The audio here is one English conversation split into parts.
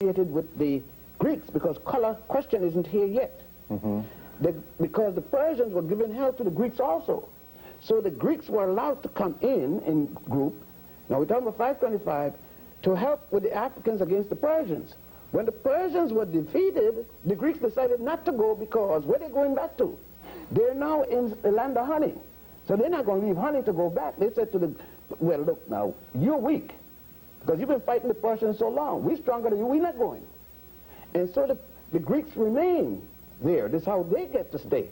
associated with the Greeks, because color question isn't here yet. Because the Persians were giving help to the Greeks also. So the Greeks were allowed to come in group, now we're talking about 525, to help with the Africans against the Persians. When the Persians were defeated, the Greeks decided not to go, because where they're going back to? They're now in the land of honey. So they're not going to leave honey to go back. They said to the, well, look now, you're weak, because you've been fighting the Persians so long. We're stronger than you, we're not going. And so the Greeks remain there. This is how they get to stay.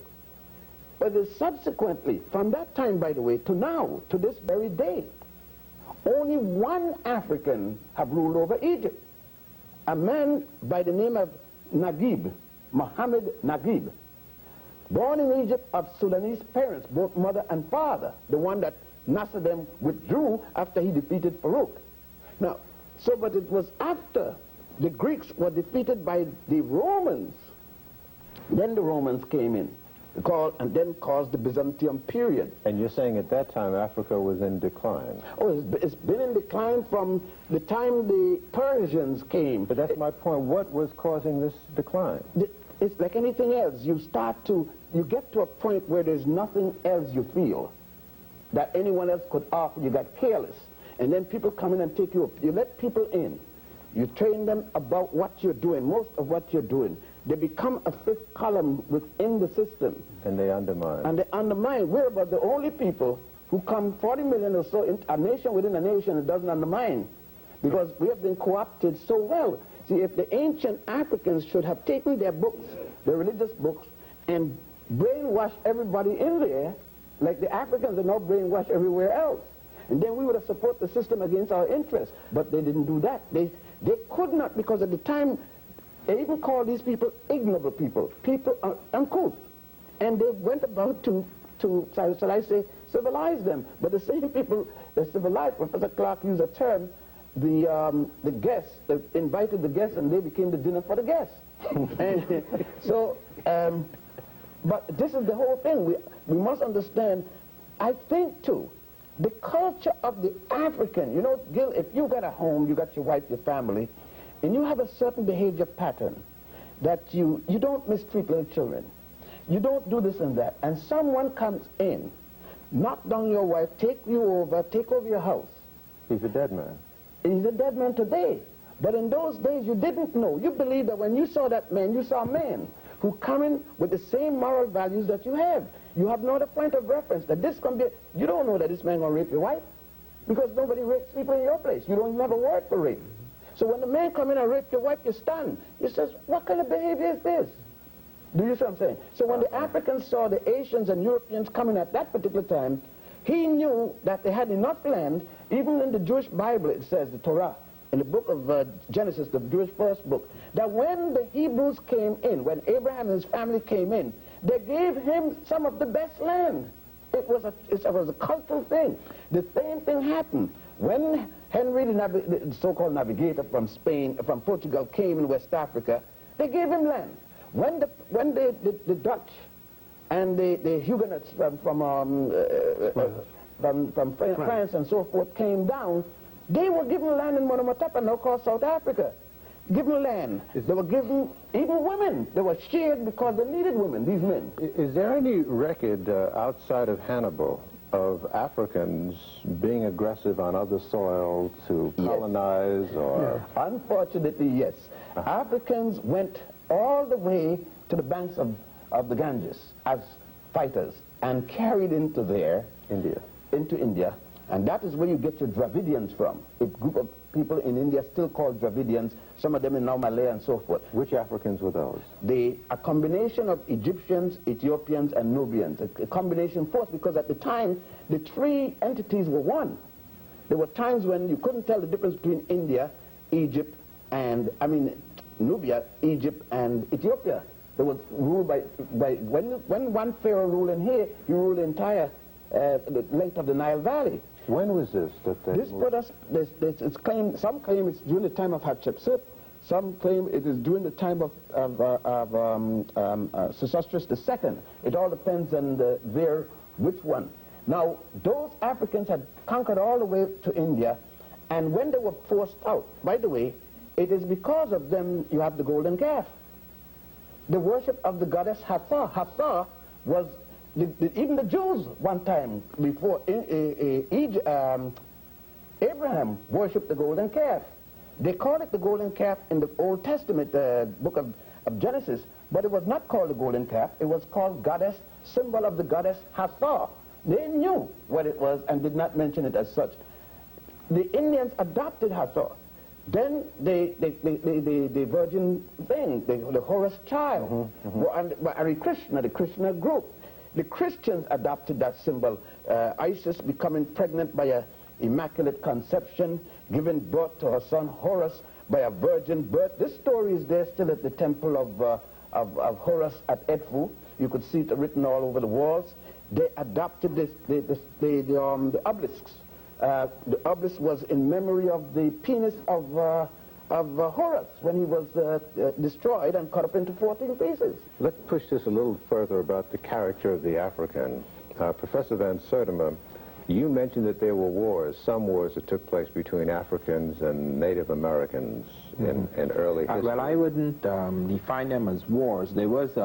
But subsequently, from that time, by the way, to now, to this very day, only one African have ruled over Egypt. A man by the name of Naguib, Muhammad Naguib, born in Egypt of Sudanese parents, both mother and father, the one that Nasser them withdrew after he defeated Farouk. Now, so, but it was after the Greeks were defeated by the Romans, then the Romans came in, and then caused the Byzantium period. And you're saying at that time Africa was in decline? Oh, it's been in decline from the time the Persians came. But that's my point. What was causing this decline? It's like anything else. You get to a point where there's nothing else you feel that anyone else could offer. You got careless. And then people come in and take you up. You let people in. You train them about what you're doing, most of what you're doing. They become a fifth column within the system. And they undermine. And they undermine. We're about the only people who come 40 million or so in a nation within a nation that doesn't undermine. Because we have been co-opted so well. See, if the ancient Africans should have taken their books, their religious books, and brainwashed everybody in there, like the Africans are now brainwashed everywhere else. And then we would have supported the system against our interests. But they didn't do that. They could not, because at the time, they even called these people ignoble people, people uncouth. And they went about to shall I say, civilize them. But the same people that civilized, Professor Clarke used a term, the guests, they invited the guests and they became the dinner for the guests. And so, but this is the whole thing. We must understand, I think too, the culture of the African, you know, Gil, if you got a home, you got your wife, your family, and you have a certain behavior pattern that you don't mistreat little children, you don't do this and that, and someone comes in, knock down your wife, take over your house. He's a dead man. He's a dead man today. But in those days, you didn't know. You believed that when you saw that man, you saw a man who come in with the same moral values that you have. You have no other point of reference that this can be. You don't know that this man gonna rape your wife, because nobody rapes people in your place. You don't even have a word for rape. So when the man come in and rape your wife, you stand. You says, what kind of behavior is this? Do you see what I'm saying? So when the Africans saw the Asians and Europeans coming at that particular time, he knew that they had enough land. Even in the Jewish Bible, it says, the Torah, in the book of Genesis, the Jewish first book, that when the Hebrews came in, when Abraham and his family came in, they gave him some of the best land. It was a cultural thing. The same thing happened when Henrik, the so-called navigator from Spain, from Portugal, came in West Africa. They gave him land. When the Dutch and the Huguenots from France and so forth came down, they were given land in Monomotapa, now called South Africa. Given land. They were given, even women, they were shared because they needed women, these men. Is there any record outside of Hannibal of Africans being aggressive on other soil to colonize? Yes. Or? Yeah. Unfortunately, yes. Africans went all the way to the banks of the Ganges as fighters and carried into India. And that is where you get your Dravidians from. A group of people in India still called Dravidians, some of them in now Malay and so forth. Which Africans were those? A combination of Egyptians, Ethiopians, and Nubians. A combination force, because at the time, the three entities were one. There were times when you couldn't tell the difference between India, Egypt, and, Nubia, Egypt, and Ethiopia. They were ruled by when one pharaoh ruled in here, he ruled the entire the length of the Nile Valley. When was this? This put us, it's claimed, some claim it's during the time of Hatshepsut, some claim it is during the time of Sesostris II. It all depends on which one. Now, those Africans had conquered all the way to India, and when they were forced out, by the way, It is because of them you have the golden calf. The worship of the goddess Hathor. Hathor was, even the Jews one time before Abraham worshipped the golden calf. They called it the golden calf in the Old Testament, book of Genesis, but it was not called the golden calf. It was called goddess, symbol of the goddess Hathor. They knew what it was and did not mention it as such. The Indians adopted Hathor. Then the virgin thing, the Horus child, and Hare Krishna, the Krishna group. The Christians adopted that symbol. Isis becoming pregnant by a immaculate conception, giving birth to her son Horus by a virgin birth. This story is there still at the temple of Horus at Edfu. You could see it written all over the walls. They adopted the obelisks. The obelisk was in memory of the penis of Horus when he was destroyed and cut up into 14 pieces. Let's push this a little further about the character of the African. Professor Van Sertima, you mentioned that there were wars, some wars that took place between Africans and Native Americans in early history. Well, I wouldn't define them as wars. There was,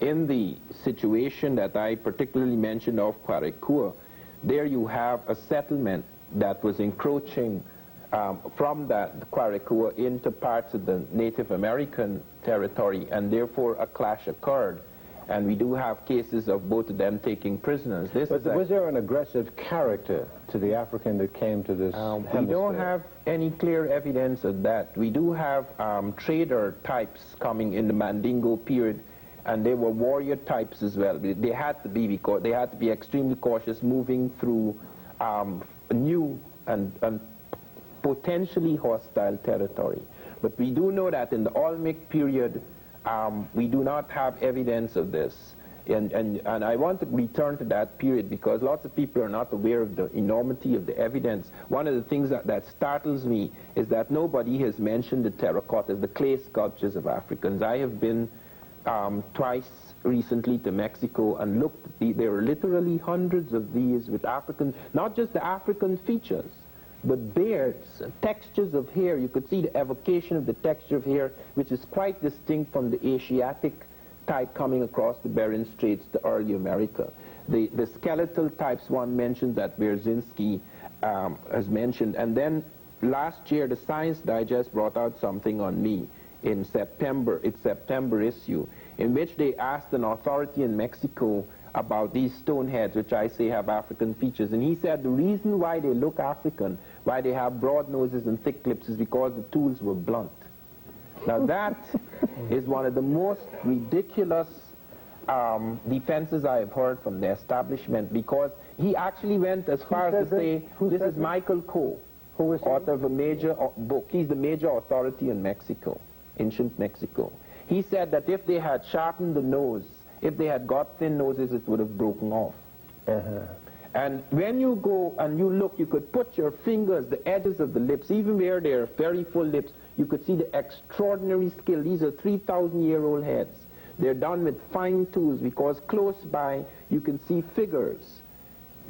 in the situation that I particularly mentioned of Clarke, there you have a settlement that was encroaching from that Clarke into parts of the Native American territory, and therefore a clash occurred. And we do have cases of both of them taking prisoners. Was there an aggressive character to the African that came to this hemisphere? We don't have any clear evidence of that. We do have trader types coming in the Mandingo period, and they were warrior types as well. They had to be, because they had to be extremely cautious moving through new and potentially hostile territory. But we do know that in the Olmec period, we do not have evidence of this. And I want to return to that period because lots of people are not aware of the enormity of the evidence. One of the things that startles me is that nobody has mentioned the terracottas, the clay sculptures of Africans. I have been twice recently to Mexico and looked. There are literally hundreds of these with African, not just the African features, but beards, textures of hair. You could see the evocation of the texture of hair, which is quite distinct from the Asiatic type coming across the Bering Straits to early America. The skeletal types, one mentioned that Wierzyński has mentioned. And then last year, the Science Digest brought out something on me in September, its September issue, in which they asked an authority in Mexico about these stone heads, which I say have African features. And he said the reason why they look African, why they have broad noses and thick lips, is because the tools were blunt. Now that is one of the most ridiculous defenses I have heard from the establishment, because he actually went as far as to say, this is Michael Coe, author of a major book. He's the major authority in Mexico, ancient Mexico. He said that if they had sharpened the nose, if they had got thin noses, it would have broken off. And when you go and you look, you could put your fingers, the edges of the lips, even where they're very full lips, you could see the extraordinary skill. These are 3,000-year-old heads. They're done with fine tools, because close by you can see figures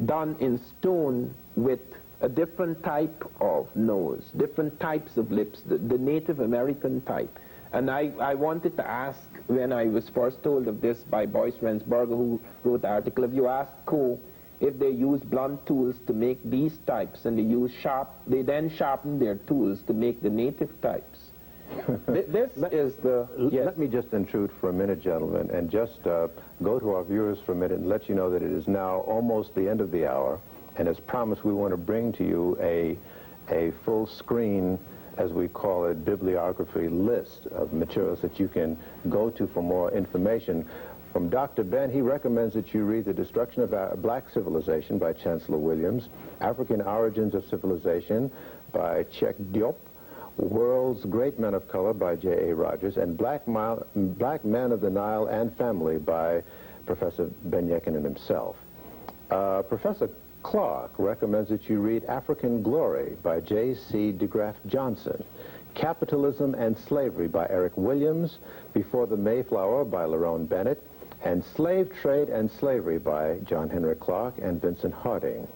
done in stone with a different type of nose, different types of lips, the Native American type. And I wanted to ask, when I was first told of this by Boyce Rensberger, who wrote the article, if you ask Coe if they use blunt tools to make these types, and they then sharpen their tools to make the native types. Let me just intrude for a minute, gentlemen, and just go to our viewers for a minute and let you know that it is now almost the end of the hour, and as promised, we want to bring to you a full screen, as we call it, bibliography list of materials that you can go to for more information. From Dr. Ben, he recommends that you read The Destruction of Black Civilization by Chancellor Williams, African Origins of Civilization by Cheikh Diop, World's Great Men of Color by J.A. Rogers, and Black Men of the Nile and Family by Professor Ben Yochannan himself. Professor Clarke recommends that you read African Glory by J.C. DeGraff Johnson, Capitalism and Slavery by Eric Williams, Before the Mayflower by Lerone Bennett, and Slave Trade and Slavery by John Henrik Clarke and Vincent Harding.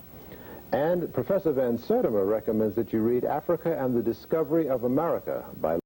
And Professor Van Sertima recommends that you read Africa and the Discovery of America by